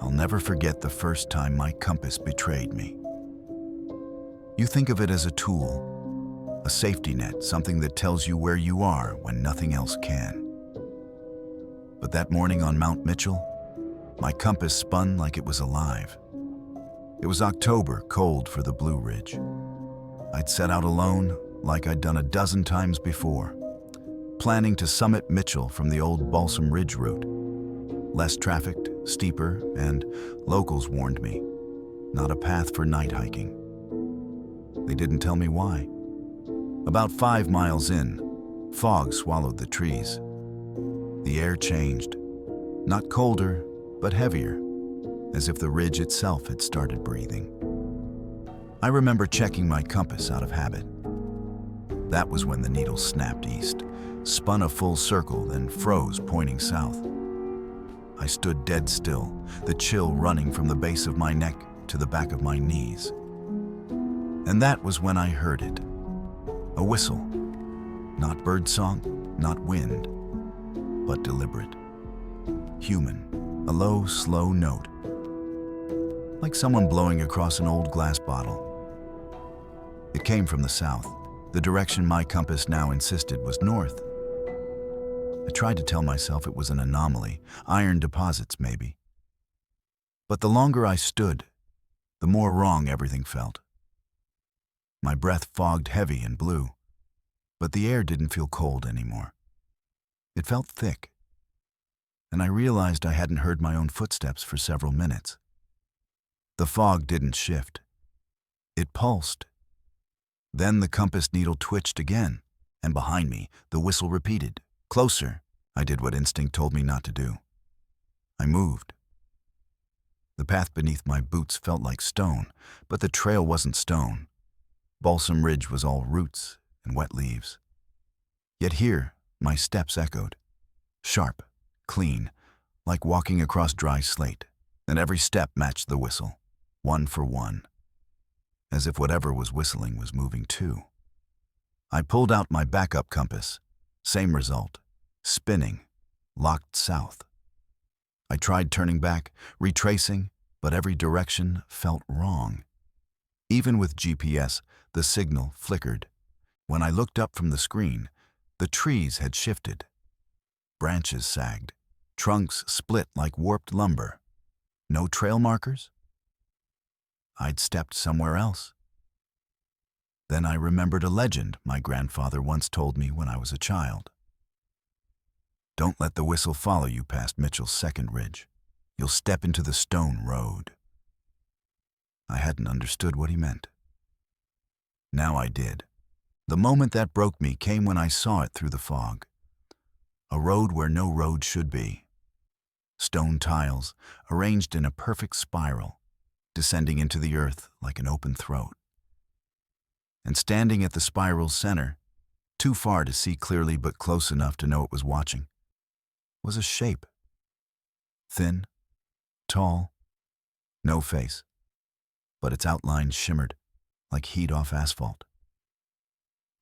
I'll never forget the first time my compass betrayed me. You think of it as a tool, a safety net, something that tells you where you are when nothing else can. But that morning on Mount Mitchell, my compass spun like it was alive. It was October, cold for the Blue Ridge. I'd set out alone, like I'd done a dozen times before, planning to summit Mitchell from the old Balsam Ridge route. Less trafficked, steeper, and locals warned me, not a path for night hiking. They didn't tell me why. About 5 miles in, fog swallowed the trees. The air changed, not colder, but heavier, as if the ridge itself had started breathing. I remember checking my compass out of habit. That was when the needle snapped east, spun a full circle, then froze, pointing south. I stood dead still, the chill running from the base of my neck to the back of my knees. And that was when I heard it. A whistle. Not birdsong, not wind, but deliberate. Human. A low, slow note. Like someone blowing across an old glass bottle. It came from the south. The direction my compass now insisted was north. I tried to tell myself it was an anomaly, iron deposits maybe. But the longer I stood, the more wrong everything felt. My breath fogged heavy and blue, but the air didn't feel cold anymore. It felt thick, and I realized I hadn't heard my own footsteps for several minutes. The fog didn't shift. It pulsed. Then the compass needle twitched again, and behind me, the whistle repeated. Closer. I did what instinct told me not to do. I moved. The path beneath my boots felt like stone, but the trail wasn't stone. Balsam Ridge was all roots and wet leaves. Yet here, my steps echoed. Sharp, clean, like walking across dry slate, and every step matched the whistle, one for one, as if whatever was whistling was moving too. I pulled out my backup compass. Same result, spinning, locked south. I tried turning back, retracing, but every direction felt wrong. Even with GPS, the signal flickered. When I looked up from the screen, the trees had shifted. Branches sagged, trunks split like warped lumber. No trail markers? I'd stepped somewhere else. Then I remembered a legend my grandfather once told me when I was a child. Don't let the whistle follow you past Mitchell's second ridge. You'll step into the stone road. I hadn't understood what he meant. Now I did. The moment that broke me came when I saw it through the fog. A road where no road should be. Stone tiles, arranged in a perfect spiral, descending into the earth like an open throat. And standing at the spiral's center, too far to see clearly but close enough to know it was watching, was a shape. Thin, tall, no face, but its outline shimmered like heat off asphalt.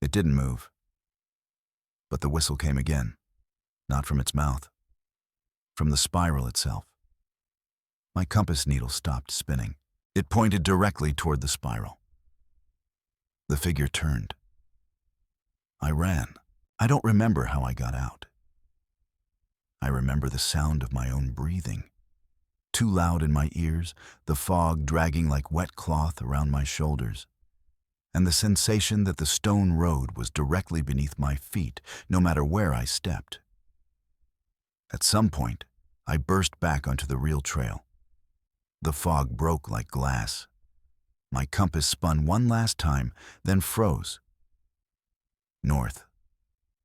It didn't move, but the whistle came again, not from its mouth, from the spiral itself. My compass needle stopped spinning. It pointed directly toward the spiral. The figure turned. I ran. I don't remember how I got out. I remember the sound of my own breathing. Too loud in my ears, the fog dragging like wet cloth around my shoulders, and the sensation that the stone road was directly beneath my feet, no matter where I stepped. At some point, I burst back onto the real trail. The fog broke like glass. My compass spun one last time, then froze. North.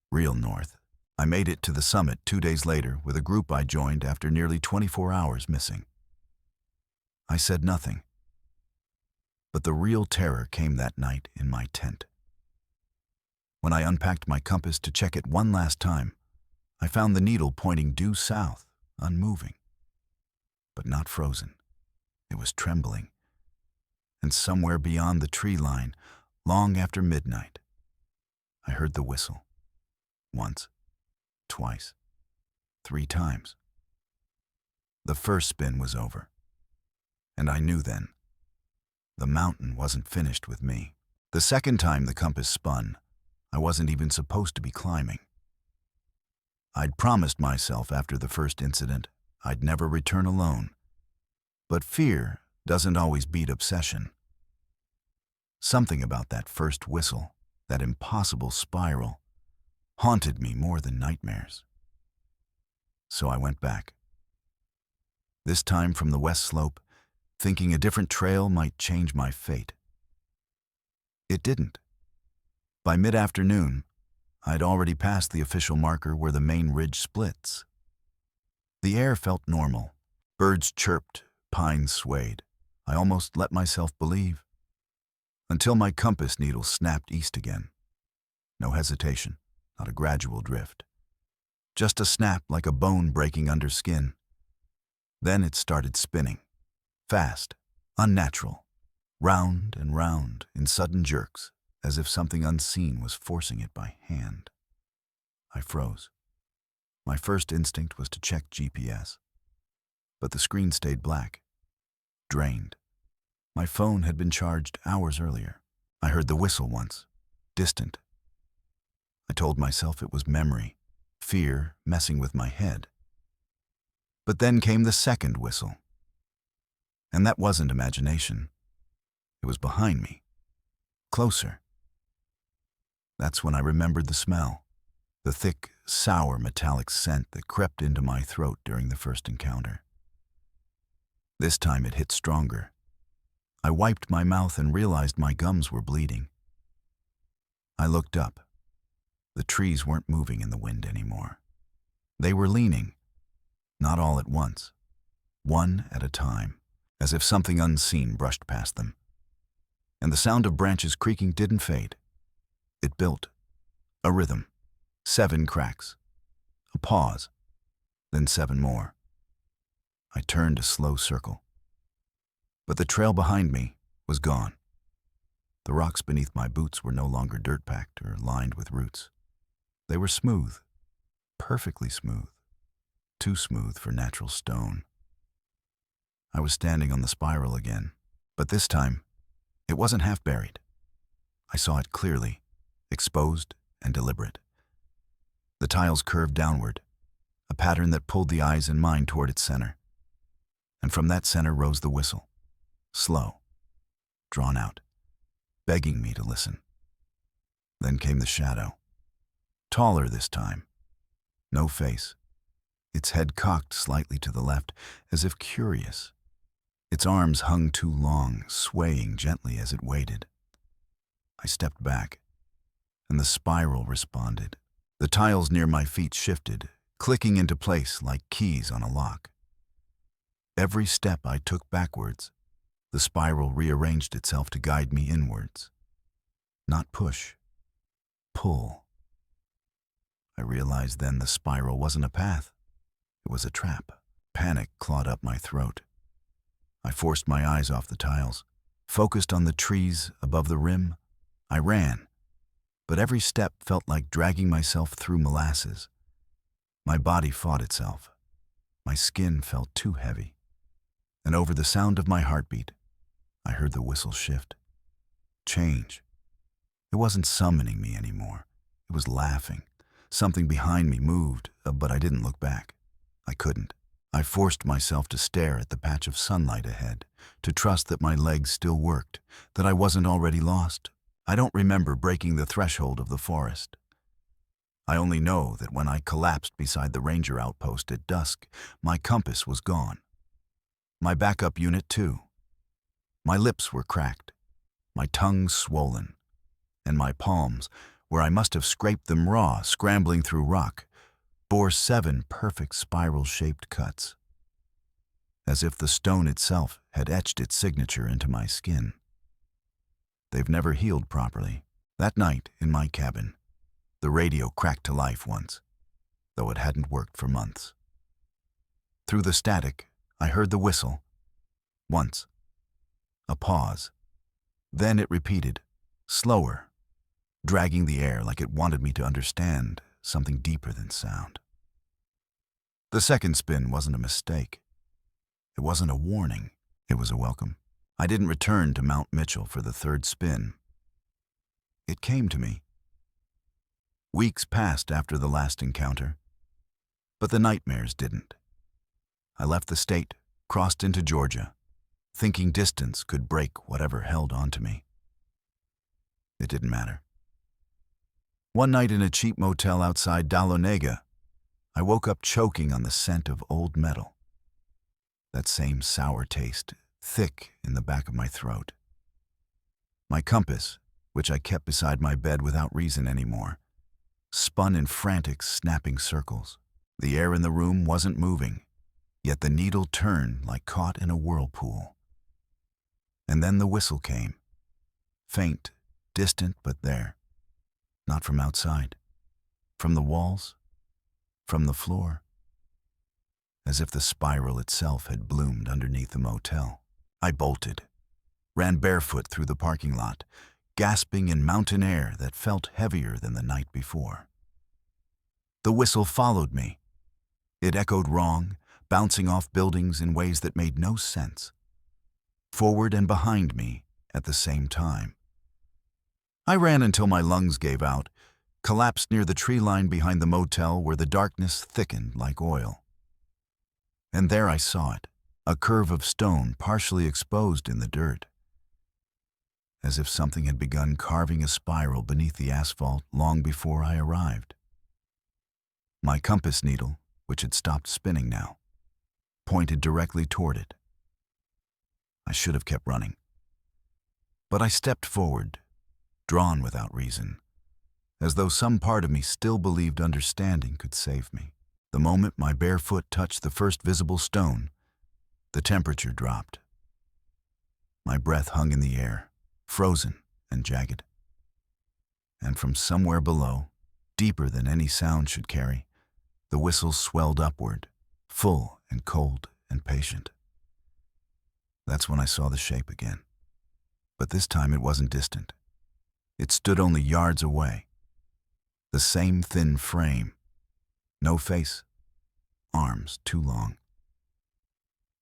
Real north. I made it to the summit 2 days later with a group I joined after nearly 24 hours missing. I said nothing. But the real terror came that night in my tent. When I unpacked my compass to check it one last time, I found the needle pointing due south, unmoving, but not frozen. It was trembling. And somewhere beyond the tree line, long after midnight, I heard the whistle. Once, twice, 3 times. The first spin was over. And I knew then, the mountain wasn't finished with me. The second time the compass spun, I wasn't even supposed to be climbing. I'd promised myself after the first incident I'd never return alone. But fear doesn't always beat obsession. Something about that first whistle, that impossible spiral, haunted me more than nightmares. So I went back. This time from the west slope, thinking a different trail might change my fate. It didn't. By mid-afternoon, I'd already passed the official marker where the main ridge splits. The air felt normal. Birds chirped, pines swayed. I almost let myself believe. Until my compass needle snapped east again. No hesitation, not a gradual drift. Just a snap like a bone breaking under skin. Then it started spinning. Fast, unnatural, round and round in sudden jerks, as if something unseen was forcing it by hand. I froze. My first instinct was to check GPS. But the screen stayed black, drained. My phone had been charged hours earlier. I heard the whistle once, distant. I told myself it was memory, fear messing with my head. But then came the second whistle. And that wasn't imagination. It was behind me, closer. That's when I remembered the smell, the thick, sour, metallic scent that crept into my throat during the first encounter. This time it hit stronger. I wiped my mouth and realized my gums were bleeding. I looked up. The trees weren't moving in the wind anymore. They were leaning, not all at once, one at a time, as if something unseen brushed past them. And the sound of branches creaking didn't fade. It built, a rhythm, 7 cracks, a pause, then 7 more. I turned a slow circle. But the trail behind me was gone. The rocks beneath my boots were no longer dirt-packed or lined with roots. They were smooth, perfectly smooth, too smooth for natural stone. I was standing on the spiral again, but this time, it wasn't half buried. I saw it clearly, exposed and deliberate. The tiles curved downward, a pattern that pulled the eyes and mind toward its center. And from that center rose the whistle, slow, drawn out, begging me to listen. Then came the shadow, taller this time, no face, its head cocked slightly to the left, as if curious. Its arms hung too long, swaying gently as it waited. I stepped back, and the spiral responded. The tiles near my feet shifted, clicking into place like keys on a lock. Every step I took backwards, the spiral rearranged itself to guide me inwards. Not push, pull. I realized then the spiral wasn't a path. It was a trap. Panic clawed up my throat. I forced my eyes off the tiles, focused on the trees above the rim. I ran, but every step felt like dragging myself through molasses. My body fought itself. My skin felt too heavy. And over the sound of my heartbeat, I heard the whistle shift. Change. It wasn't summoning me anymore. It was laughing. Something behind me moved, but I didn't look back. I couldn't. I forced myself to stare at the patch of sunlight ahead, to trust that my legs still worked, that I wasn't already lost. I don't remember breaking the threshold of the forest. I only know that when I collapsed beside the ranger outpost at dusk, my compass was gone. My backup unit too. My lips were cracked, my tongue swollen, and my palms, where I must have scraped them raw, scrambling through rock, bore 7 perfect spiral-shaped cuts, as if the stone itself had etched its signature into my skin. They've never healed properly. That night, in my cabin, the radio cracked to life once, though it hadn't worked for months. Through the static, I heard the whistle. Once. A pause. Then it repeated, slower, dragging the air like it wanted me to understand something deeper than sound. The second spin wasn't a mistake. It wasn't a warning. It was a welcome. I didn't return to Mount Mitchell for the third spin. It came to me. Weeks passed after the last encounter, but the nightmares didn't. I left the state, crossed into Georgia, thinking distance could break whatever held onto me. It didn't matter. One night in a cheap motel outside Dahlonega, I woke up choking on the scent of old metal. That same sour taste, thick in the back of my throat. My compass, which I kept beside my bed without reason anymore, spun in frantic, snapping circles. The air in the room wasn't moving, yet the needle turned like caught in a whirlpool. And then the whistle came. Faint, distant, but there. Not from outside. From the walls. From the floor. As if the spiral itself had bloomed underneath the motel. I bolted. Ran barefoot through the parking lot, gasping in mountain air that felt heavier than the night before. The whistle followed me. It echoed wrong, bouncing off buildings in ways that made no sense. Forward and behind me at the same time. I ran until my lungs gave out, collapsed near the tree line behind the motel where the darkness thickened like oil. And there I saw it, a curve of stone partially exposed in the dirt. As if something had begun carving a spiral beneath the asphalt long before I arrived. My compass needle, which had stopped spinning now, pointed directly toward it. I should have kept running. But I stepped forward, drawn without reason, as though some part of me still believed understanding could save me. The moment my bare foot touched the first visible stone, the temperature dropped. My breath hung in the air, frozen and jagged. And from somewhere below, deeper than any sound should carry, the whistle swelled upward, full and cold and patient. That's when I saw the shape again. But this time it wasn't distant. It stood only yards away. The same thin frame. No face. Arms too long.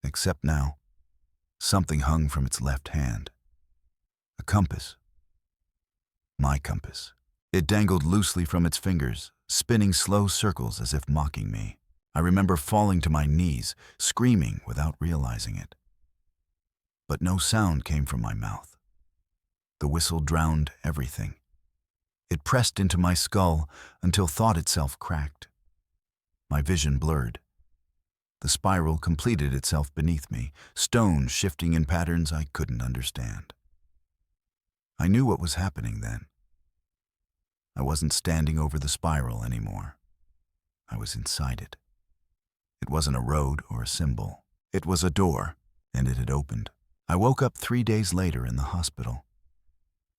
Except now, something hung from its left hand. A compass. My compass. It dangled loosely from its fingers, spinning slow circles as if mocking me. I remember falling to my knees, screaming without realizing it. But no sound came from my mouth. The whistle drowned everything. It pressed into my skull until thought itself cracked. My vision blurred. The spiral completed itself beneath me, stone shifting in patterns I couldn't understand. I knew what was happening then. I wasn't standing over the spiral anymore. I was inside it. It wasn't a road or a symbol. It was a door, and it had opened. I woke up 3 days later in the hospital.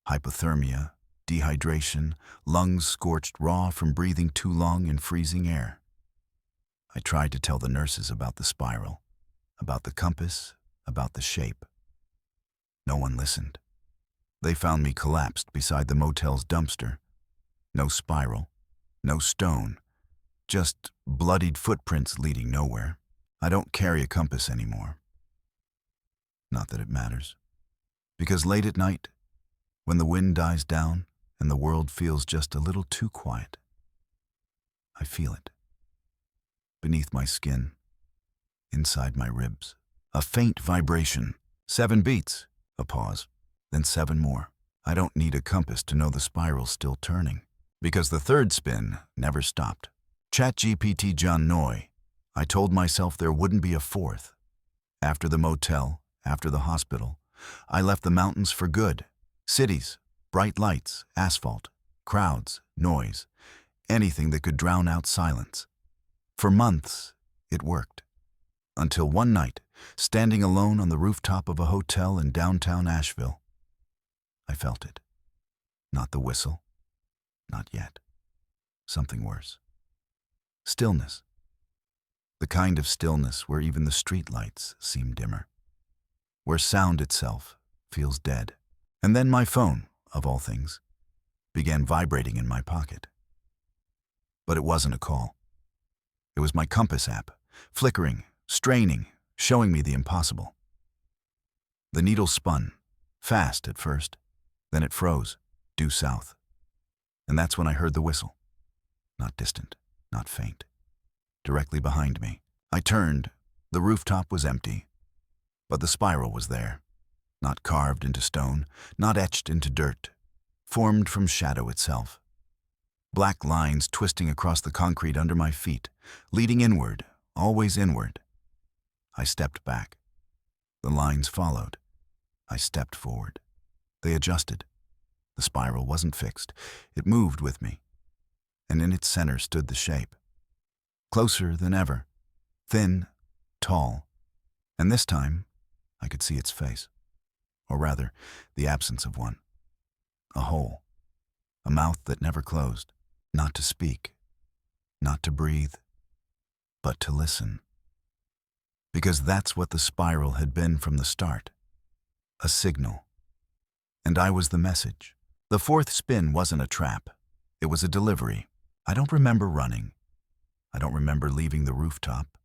Hypothermia, dehydration, lungs scorched raw from breathing too long in freezing air. I tried to tell the nurses about the spiral, about the compass, about the shape. No one listened. They found me collapsed beside the motel's dumpster. No spiral, no stone, just bloodied footprints leading nowhere. I don't carry a compass anymore. Not that it matters. Because late at night, when the wind dies down and the world feels just a little too quiet, I feel it. Beneath my skin, inside my ribs, a faint vibration. 7 beats, a pause, then 7 more. I don't need a compass to know the spiral's still turning, because the third spin never stopped. ChatGPT John Noy, I told myself there wouldn't be a fourth. After the motel, after the hospital, I left the mountains for good. Cities, bright lights, asphalt, crowds, noise, anything that could drown out silence. For months, it worked. Until one night, standing alone on the rooftop of a hotel in downtown Asheville, I felt it. Not the whistle. Not yet. Something worse. Stillness. The kind of stillness where even the streetlights seem dimmer. Where sound itself feels dead. And then my phone, of all things, began vibrating in my pocket. But it wasn't a call. It was my compass app, flickering, straining, showing me the impossible. The needle spun, fast at first, then it froze, due south. And that's when I heard the whistle. Not distant, not faint. Directly behind me. I turned. The rooftop was empty. But the spiral was there. Not carved into stone, not etched into dirt. Formed from shadow itself. Black lines twisting across the concrete under my feet, leading inward, always inward. I stepped back. The lines followed. I stepped forward. They adjusted. The spiral wasn't fixed. It moved with me. And in its center stood the shape. Closer than ever. Thin, tall. And this time, I could see its face. Or rather, the absence of one. A hole. A mouth that never closed. Not to speak. Not to breathe. But to listen. Because that's what the spiral had been from the start. A signal. And I was the message. The fourth spin wasn't a trap. It was a delivery. I don't remember running. I don't remember leaving the rooftop.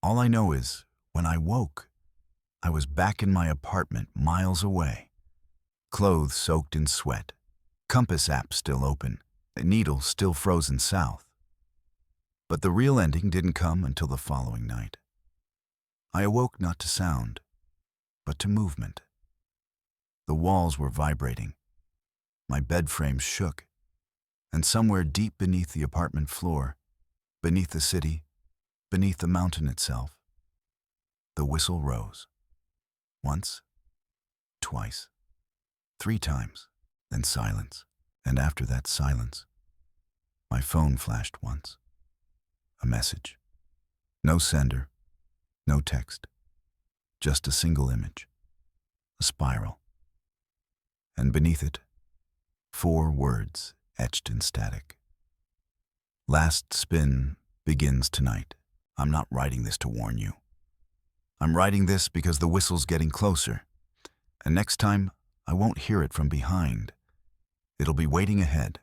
All I know is, when I woke, I was back in my apartment miles away. Clothes soaked in sweat. Compass app still open. The needle still frozen south. But the real ending didn't come until the following night. I awoke not to sound, but to movement. The walls were vibrating. My bed frame shook. And somewhere deep beneath the apartment floor, beneath the city, beneath the mountain itself, the whistle rose. Once, twice, 3 times, then silence. And after that silence, my phone flashed once. A message. No sender, no text, just a single image. A spiral. And beneath it, 4 words etched in static. Last spin begins tonight. I'm not writing this to warn you. I'm writing this because the whistle's getting closer. And next time, I won't hear it from behind. It'll be waiting ahead.